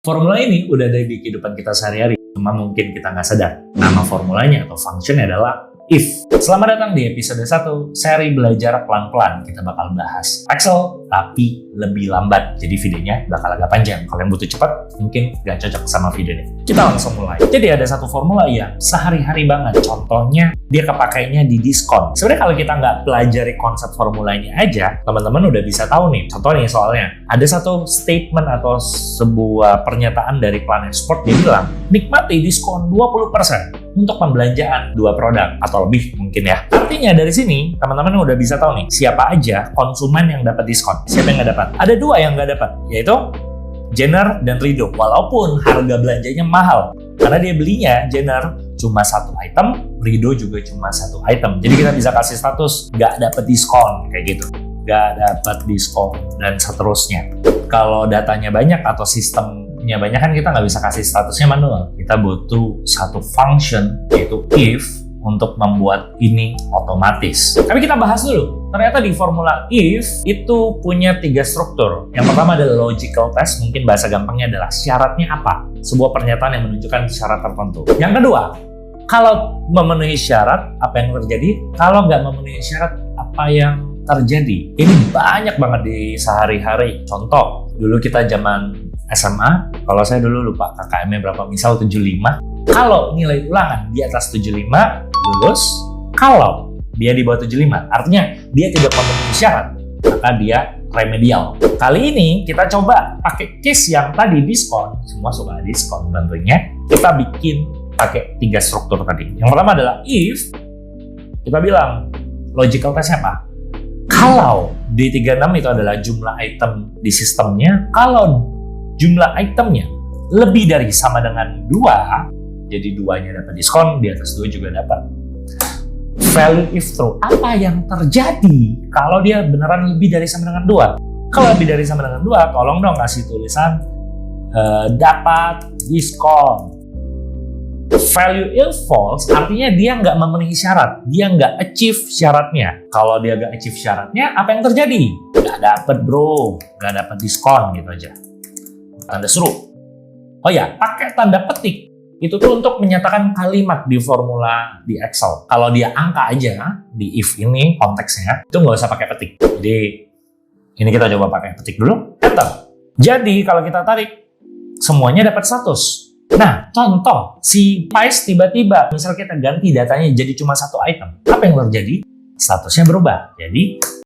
Formula ini udah ada di kehidupan kita sehari-hari, cuma mungkin kita nggak sadar. Nama formulanya atau functionnya adalah if. Selamat datang di episode 1, seri belajar pelan-pelan. Kita bakal bahas Excel, tapi lebih lambat. Jadi videonya bakal agak panjang. Kalau yang butuh cepat, mungkin nggak cocok sama videonya. Kita langsung mulai. Jadi ada satu formula yang sehari-hari banget. Contohnya, dia kepakainya di diskon. Sebenarnya kalau kita nggak pelajari konsep formulanya aja, teman-teman udah bisa tahu nih. Contoh nih soalnya, ada satu statement atau sebuah pernyataan dari Planet Sport. Dia bilang, nikmati diskon 20% untuk pembelanjaan 2 produk atau lebih mungkin ya. Artinya dari sini teman-teman udah bisa tahu nih siapa aja konsumen yang dapat diskon, siapa yang nggak dapat. Ada 2 yang nggak dapat, yaitu Jenner dan Rido. Walaupun harga belanjanya mahal, karena dia belinya Jenner cuma 1 item, Rido juga cuma 1 item. Jadi kita bisa kasih status nggak dapat diskon kayak gitu, nggak dapat diskon dan seterusnya. Kalau datanya banyak atau sistemnya banyak kan kita nggak bisa kasih statusnya manual. Kita butuh satu function yaitu if untuk membuat ini otomatis. Tapi kita bahas dulu. Ternyata di formula if itu punya 3 struktur. Yang pertama adalah logical test, mungkin bahasa gampangnya adalah syaratnya apa? Sebuah pernyataan yang menunjukkan syarat tertentu. Yang kedua, kalau memenuhi syarat, apa yang terjadi? Kalau nggak memenuhi syarat, apa yang terjadi? Ini banyak banget di sehari-hari. Contoh, dulu kita zaman SMA, kalau saya dulu lupa KKM-nya berapa, misal 75. Kalau nilai ulangan di atas 75, lulus. Kalau dia di bawah 75, artinya dia tidak memenuhi syarat, maka dia remedial. Kali ini kita coba pakai case yang tadi diskon, semua suka diskon tentunya. Kita bikin pakai 3 struktur tadi. Yang pertama adalah if, kita bilang logical test-nya apa? Kalau D36 itu adalah jumlah item di sistemnya, kalau jumlah itemnya lebih dari sama dengan 2, jadi 2-nya dapat diskon, di atas 2 juga dapat. Value if true, apa yang terjadi kalau dia beneran lebih dari sama dengan 2? Kalau lebih dari sama dengan 2, tolong dong kasih tulisan dapat diskon. Value if false, artinya dia nggak memenuhi syarat, dia nggak achieve syaratnya. Kalau dia nggak achieve syaratnya, apa yang terjadi? Nggak dapat bro, nggak dapat diskon gitu aja. Tanda seru. Oh ya, pakai tanda petik. Itu tuh untuk menyatakan kalimat di formula di Excel. Kalau dia angka aja, di if ini konteksnya, itu nggak usah pakai petik. Jadi, ini kita coba pakai petik dulu. Enter. Jadi, kalau kita tarik, semuanya dapat status. Nah, contoh, si Pais tiba-tiba, misal kita ganti datanya jadi cuma 1 item. Apa yang terjadi? Statusnya berubah. Jadi,